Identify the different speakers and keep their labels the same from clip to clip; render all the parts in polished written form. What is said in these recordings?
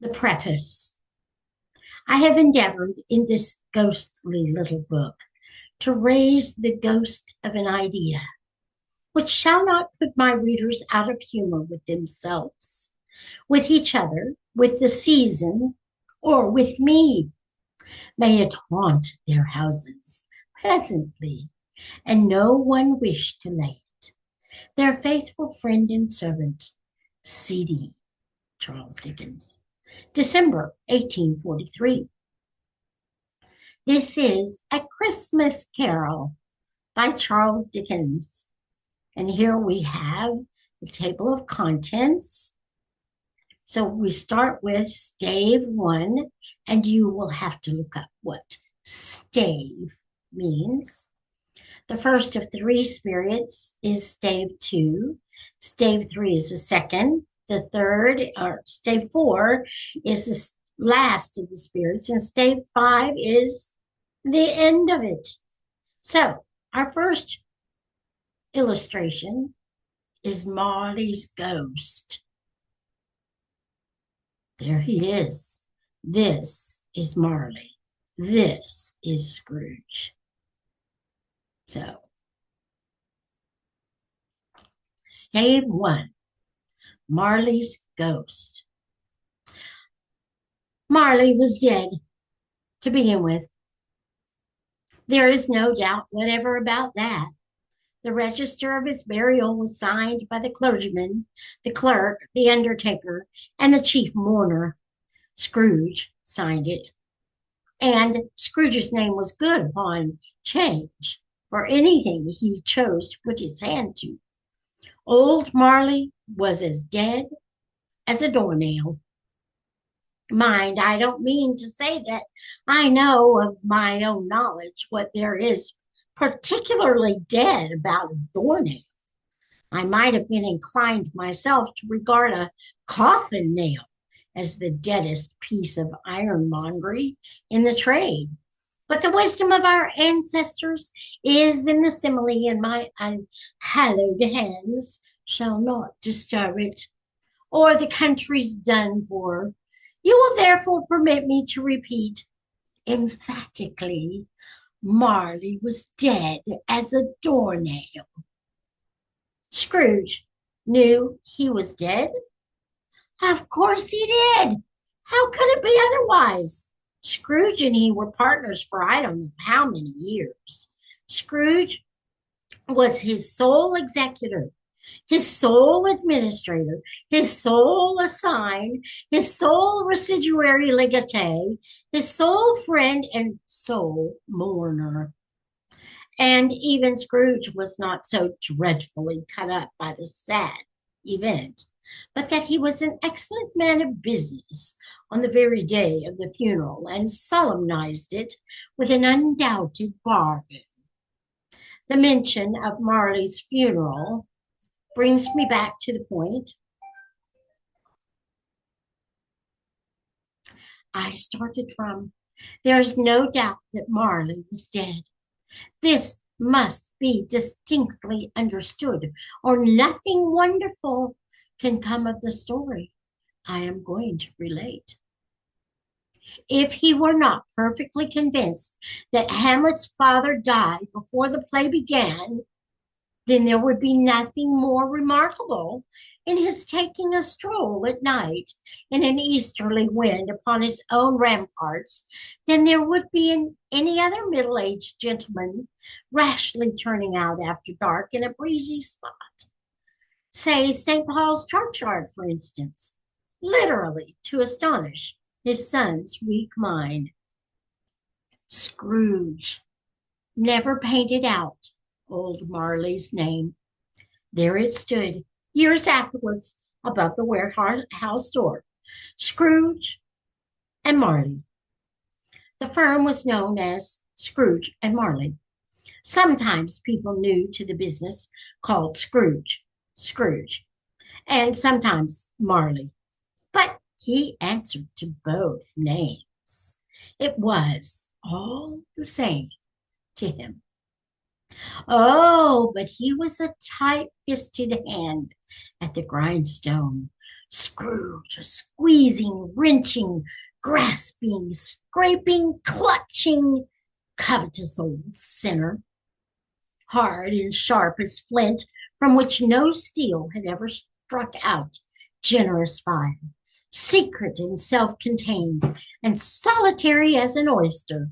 Speaker 1: The preface. I have endeavored in this ghostly little book to raise the ghost of an idea, which shall not put my readers out of humor with themselves, with each other, with the season, or with me. May it haunt their houses pleasantly, and no one wish to lay it. Their faithful friend and servant, C.D. Charles Dickens. December 1843. This is A Christmas Carol by Charles Dickens. And here we have the table of contents. So we start with stave 1, and you will have to look up what stave means. The first of 3 spirits is stave 2. Stave 3 is the second. The third, or stave 4, is the last of the spirits, and stave 5 is the end of it. So, our first illustration is Marley's ghost. There he is. This is Marley. This is Scrooge. So, stave 1. Marley's ghost. Marley was dead to begin with. There is no doubt whatever about that. The register of his burial was signed by the clergyman, the clerk, the undertaker, and the chief mourner. Scrooge signed it. And Scrooge's name was good upon change for anything he chose to put his hand to. Old Marley was as dead as a doornail. Mind, I don't mean to say that I know of my own knowledge what there is particularly dead about a doornail. I might have been inclined myself to regard a coffin nail as the deadest piece of ironmongery in the trade. But the wisdom of our ancestors is in the simile, and my unhallowed hands shall not disturb it, or the country's done for. You will therefore permit me to repeat emphatically, Marley was dead as a doornail. Scrooge knew he was dead. Of course he did. How could it be otherwise? Scrooge and he were partners for I don't know how many years. Scrooge was his sole executor, his sole administrator, his sole assign, his sole residuary legatee, his sole friend, and sole mourner. And even Scrooge was not so dreadfully cut up by the sad event, but that he was an excellent man of business on the very day of the funeral and solemnized it with an undoubted bargain. The mention of Marley's funeral brings me back to the point I started from. There's no doubt that Marley was dead. This must be distinctly understood, or nothing wonderful can come of the story I am going to relate. If he were not perfectly convinced that Hamlet's father died before the play began, then there would be nothing more remarkable in his taking a stroll at night in an easterly wind upon his own ramparts than there would be in any other middle-aged gentleman rashly turning out after dark in a breezy spot. Say St. Paul's churchyard, for instance, literally to astonish his son's weak mind. Scrooge never painted out old Marley's name. There it stood, years afterwards, above the warehouse door. Scrooge and Marley. The firm was known as Scrooge and Marley. Sometimes people new to the business called Scrooge, and sometimes Marley. But he answered to both names. It was all the same to him. Oh, but he was a tight fisted hand at the grindstone, Scrooge, squeezing, wrenching, grasping, scraping, clutching, covetous old sinner, hard and sharp as flint, from which no steel had ever struck out generous fire, secret and self-contained, and solitary as an oyster.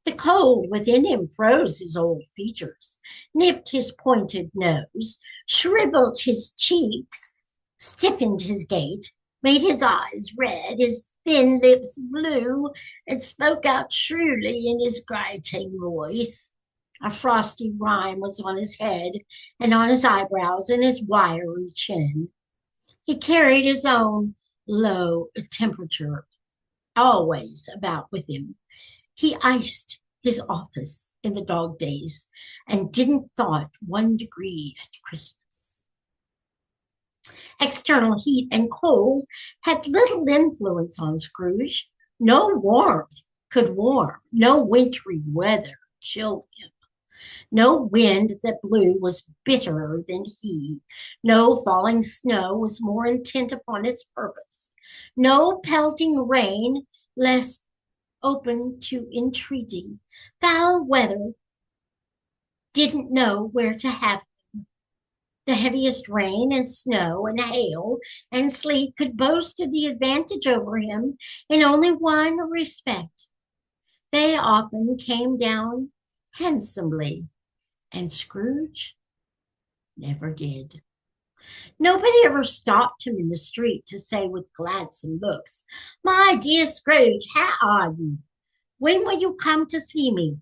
Speaker 1: The cold within him froze his old features, nipped his pointed nose, shriveled his cheeks, stiffened his gait, made his eyes red, his thin lips blue, and spoke out shrewdly in his grating voice. A frosty rime was on his head and on his eyebrows and his wiry chin. He carried his own low temperature always about with him. He iced his office in the dog days and didn't thaw it 1 degree at Christmas. External heat and cold had little influence on Scrooge. No warmth could warm, no wintry weather chilled him. No wind that blew was bitterer than he. No falling snow was more intent upon its purpose. No pelting rain less open to entreaty. Foul weather didn't know where to have him. The heaviest rain and snow and hail and sleet could boast of the advantage over him in only one respect. They often came down handsomely, and Scrooge never did. Nobody ever stopped him in the street to say with gladsome looks, "My dear Scrooge, how are you? When will you come to see me?"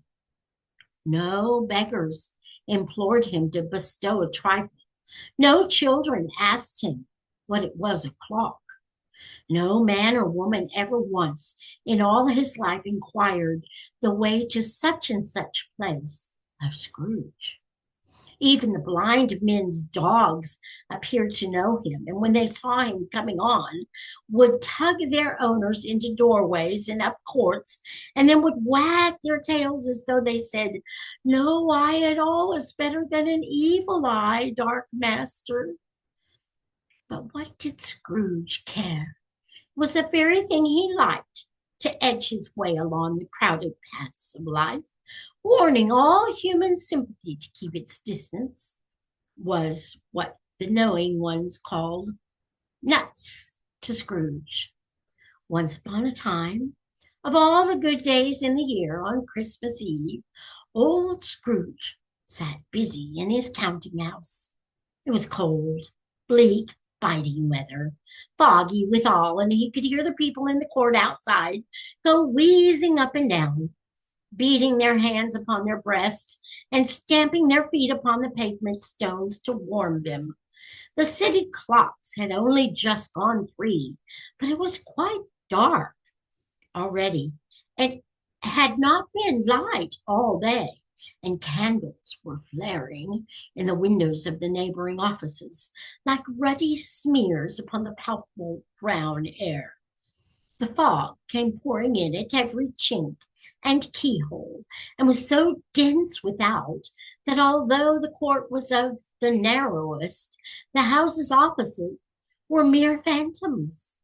Speaker 1: No beggars implored him to bestow a trifle. No children asked him what it was o'clock. No man or woman ever once in all his life inquired the way to such and such place of Scrooge. Even the blind men's dogs appeared to know him, and when they saw him coming on, would tug their owners into doorways and up courts, and then would wag their tails as though they said, "No eye at all is better than an evil eye, dark master." But what did Scrooge care? It was the very thing he liked, to edge his way along the crowded paths of life, warning all human sympathy to keep its distance, was what the knowing ones called nuts to Scrooge. Once upon a time, of all the good days in the year, on Christmas Eve, old Scrooge sat busy in his counting house. It was cold, bleak, biting weather, foggy withal, and he could hear the people in the court outside go wheezing up and down, beating their hands upon their breasts and stamping their feet upon the pavement stones to warm them. The city clocks had only just gone 3, but it was quite dark already. It had not been light all day, and candles were flaring in the windows of the neighboring offices like ruddy smears upon the palpable brown air. The fog came pouring in at every chink and keyhole, and was so dense without that although the court was of the narrowest, the houses opposite were mere phantoms.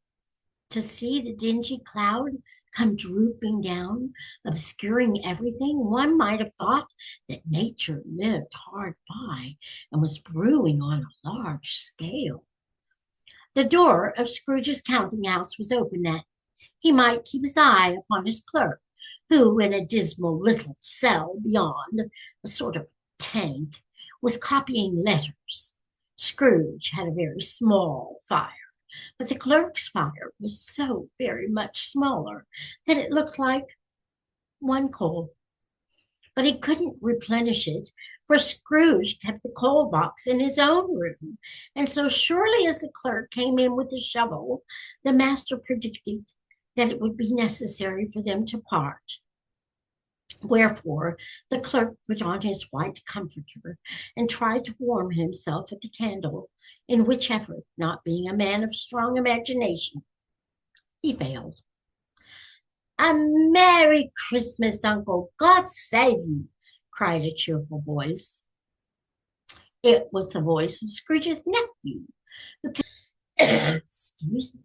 Speaker 1: To see the dingy cloud come drooping down, obscuring everything, one might have thought that nature lived hard by and was brewing on a large scale. The door of Scrooge's counting house was open that he might keep his eye upon his clerk, who, in a dismal little cell beyond, a sort of tank, was copying letters. Scrooge had a very small fire, but the clerk's fire was so very much smaller that it looked like one coal. But he couldn't replenish it, for Scrooge kept the coal box in his own room, and so surely as the clerk came in with a shovel, the master predicted that it would be necessary for them to part. Wherefore the clerk put on his white comforter and tried to warm himself at the candle, in which effort, not being a man of strong imagination, he failed. "A Merry Christmas, Uncle! God save you!" cried a cheerful voice. It was the voice of Scrooge's nephew, who Excuse me.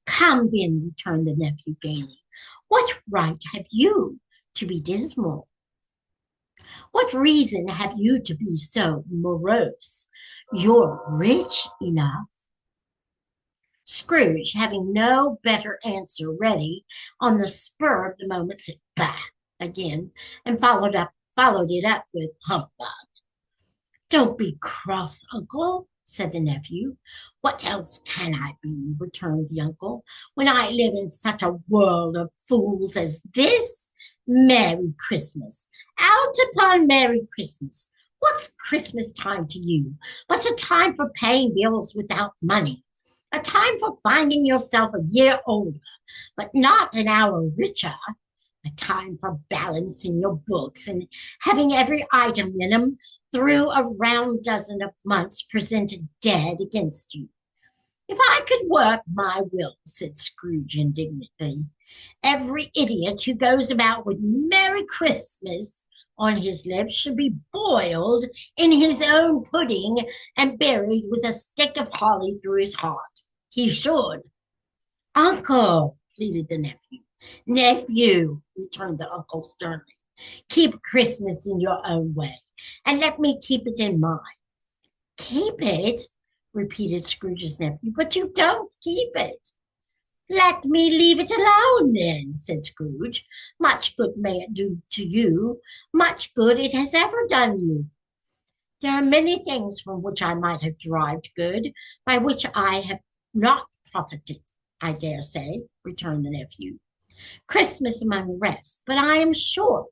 Speaker 1: Come then, returned the nephew gaily. What right have you to be dismal? What reason have you to be so morose? You're rich enough. Scrooge, having no better answer ready, on the spur of the moment said "Bah!" again, and followed it up with humbug. Don't be cross, uncle, said the nephew. What else can I be, returned the uncle, when I live in such a world of fools as this? Merry Christmas! Out upon Merry Christmas! What's Christmas time to you? What's a time for paying bills without money? A time for finding yourself a year older, but not an hour richer. A time for balancing your books and having every item in them through a round dozen of months presented dead against you. If I could work my will, said Scrooge indignantly, every idiot who goes about with Merry Christmas on his lips should be boiled in his own pudding and buried with a stick of holly through his heart. He should. Uncle, pleaded the nephew. Nephew, returned the uncle sternly, keep Christmas in your own way, and let me keep it in mine. Keep it, repeated Scrooge's nephew, but you don't keep it. Let me leave it alone, then, said Scrooge. Much good may it do to you, much good it has ever done you. There are many things from which I might have derived good, by which I have not profited, I dare say, returned the nephew. Christmas among the rest, but I am sure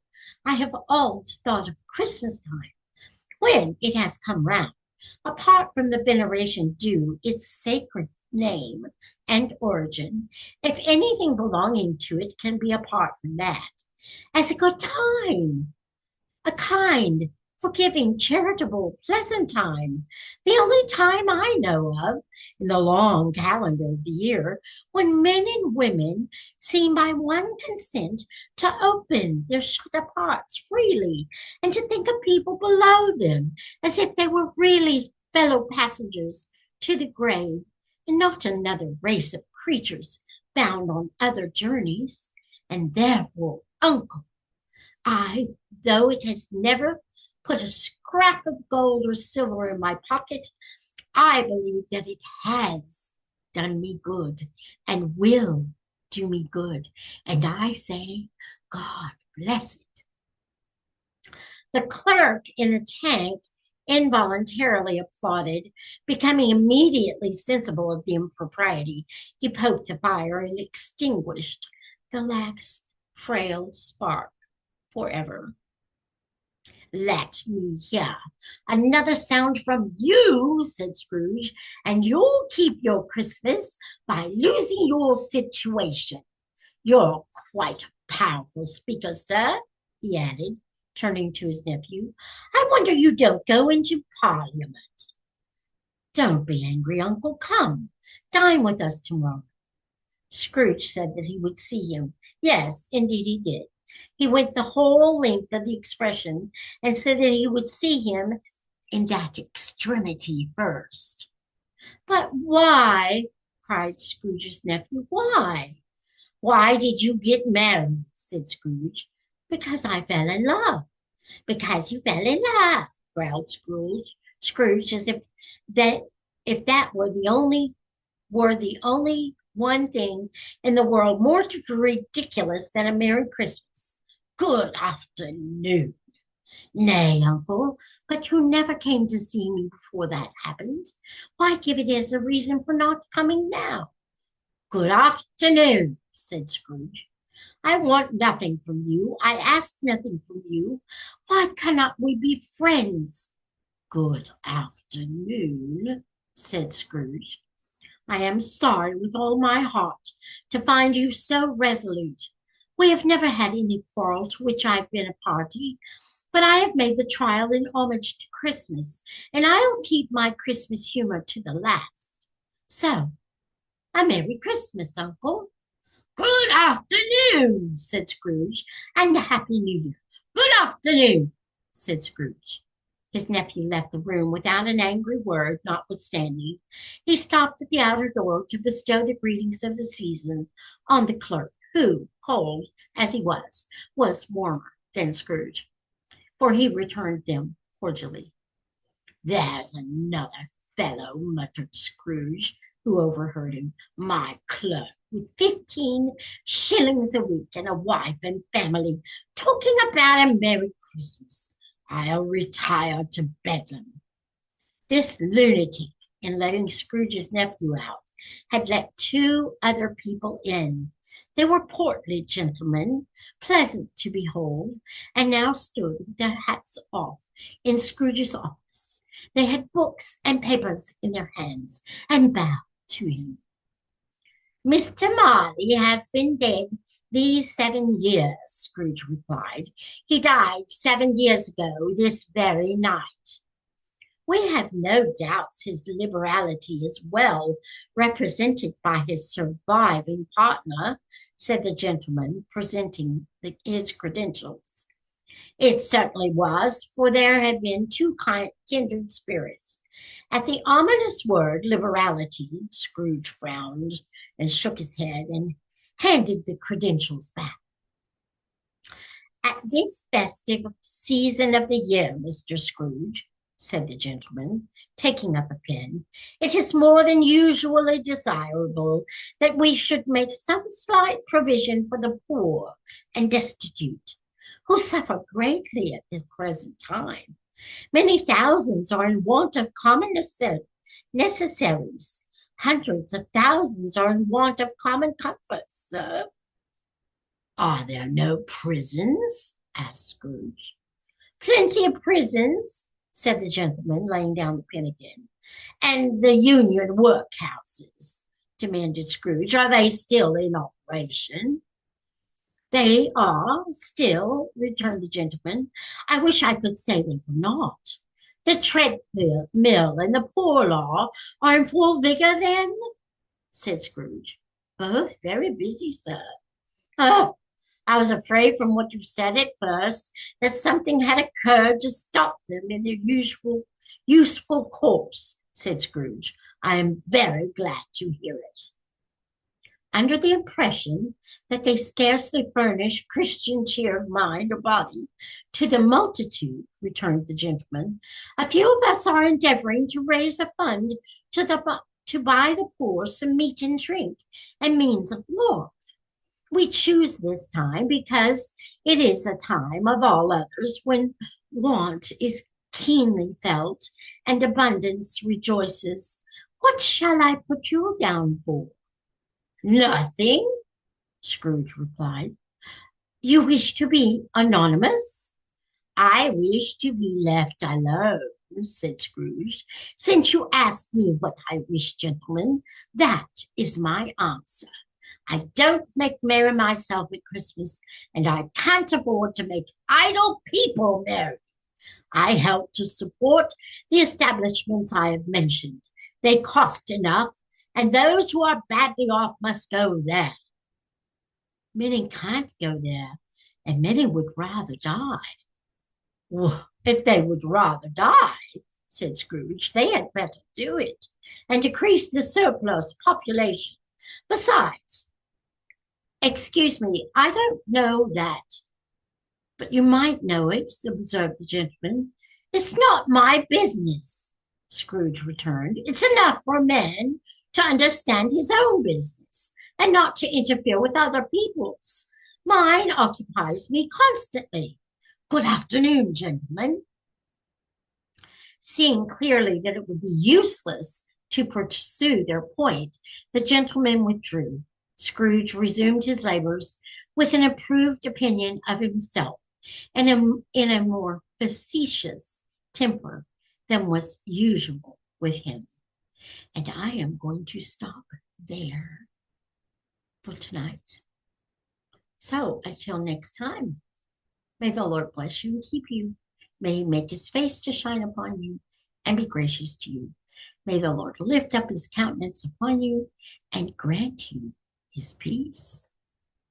Speaker 1: I have always thought of Christmas time, when it has come round, apart from the veneration due its sacred name and origin, if anything belonging to it can be apart from that, as a good time, a kind, forgiving, charitable, pleasant time, the only time I know of in the long calendar of the year when men and women seem by one consent to open their shut-up hearts freely and to think of people below them as if they were really fellow passengers to the grave and not another race of creatures bound on other journeys. And therefore, uncle, I, though it has never put a scrap of gold or silver in my pocket, I believe that it has done me good and will do me good. And I say, God bless it. The clerk in the tank involuntarily applauded, becoming immediately sensible of the impropriety. He poked the fire and extinguished the last frail spark forever. Let me hear another sound from you, said Scrooge, and you'll keep your Christmas by losing your situation. You're quite a powerful speaker, sir, he added, turning to his nephew. I wonder you don't go into Parliament. Don't be angry, uncle. Come, dine with us tomorrow. Scrooge said that he would see him. Yes, indeed he did. He went the whole length of the expression and said that he would see him in that extremity first. But why, cried Scrooge's nephew, why? Why did you get married? Said Scrooge. Because I fell in love. Because you fell in love, growled Scrooge, as if that were the only one thing in the world more ridiculous than a Merry Christmas. Good afternoon. Nay, uncle, but you never came to see me before that happened. Why give it as a reason for not coming now? Good afternoon, said Scrooge. I want nothing from you. I ask nothing from you. Why cannot we be friends? Good afternoon, said Scrooge. I am sorry with all my heart to find you so resolute. We have never had any quarrel to which I have been a party, but I have made the trial in homage to Christmas, and I'll keep my Christmas humor to the last. So, a Merry Christmas, Uncle. Good afternoon, said Scrooge, and a Happy New Year. Good afternoon, said Scrooge. His nephew left the room without an angry word, notwithstanding. He stopped at the outer door to bestow the greetings of the season on the clerk, who, cold as he was warmer than Scrooge, for he returned them cordially. "There's another fellow," muttered Scrooge, who overheard him. "My clerk, with 15 shillings a week and a wife and family, talking about a Merry Christmas. I'll retire to Bedlam." This lunatic, in letting Scrooge's nephew out, had let two other people in. They were portly gentlemen, pleasant to behold, and now stood with their hats off in Scrooge's office. They had books and papers in their hands and bowed to him. "Mr. Marley has been dead these 7 years," Scrooge replied. "He died 7 years ago this very night." "We have no doubts his liberality is well represented by his surviving partner," said the gentleman, presenting his credentials. "It certainly was, for there had been two kindred spirits." At the ominous word liberality, Scrooge frowned and shook his head and handed the credentials back. "At this festive season of the year, Mr. Scrooge," said the gentleman, taking up a pen, "it is more than usually desirable that we should make some slight provision for the poor and destitute, who suffer greatly at this present time. Many thousands are in want of common necessaries. Hundreds of thousands are in want of common comforts, sir." "Are there no prisons?" asked Scrooge. "Plenty of prisons," said the gentleman, laying down the pen again. "And the union workhouses," demanded Scrooge. "Are they still in operation?" "They are still," returned the gentleman. "I wish I could say they were not." "The treadmill and the poor law are in full vigor, then?" said Scrooge. "Both very busy, sir." "Oh, I was afraid from what you said at first that something had occurred to stop them in their useful course," said Scrooge. "I am very glad to hear it." "Under the impression that they scarcely furnish Christian cheer of mind or body to the multitude," returned the gentleman, "a few of us are endeavoring to raise a fund to buy the poor some meat and drink and means of warmth. We choose this time because it is a time of all others when want is keenly felt and abundance rejoices. What shall I put you down for?" "Nothing," Scrooge replied. "You wish to be anonymous?" "I wish to be left alone," said Scrooge. "Since you ask me what I wish, gentlemen, that is my answer. I don't make merry myself at Christmas, and I can't afford to make idle people merry. I help to support the establishments I have mentioned. They cost enough, and those who are badly off must go there." "Many can't go there, and many would rather die." "Well, if they would rather die," said Scrooge, "they had better do it, and decrease the surplus population. Besides, excuse me, I don't know that, but you might know it," observed the gentleman. "It's not my business," Scrooge returned. "It's enough for a man to understand his own business and not to interfere with other people's. Mine occupies me constantly. Good afternoon, gentlemen." Seeing clearly that it would be useless to pursue their point, the gentlemen withdrew. Scrooge resumed his labors with an improved opinion of himself and in a more facetious temper than was usual with him. And I am going to stop there for tonight. So until next time, may the Lord bless you and keep you. May he make his face to shine upon you and be gracious to you. May the Lord lift up his countenance upon you and grant you his peace.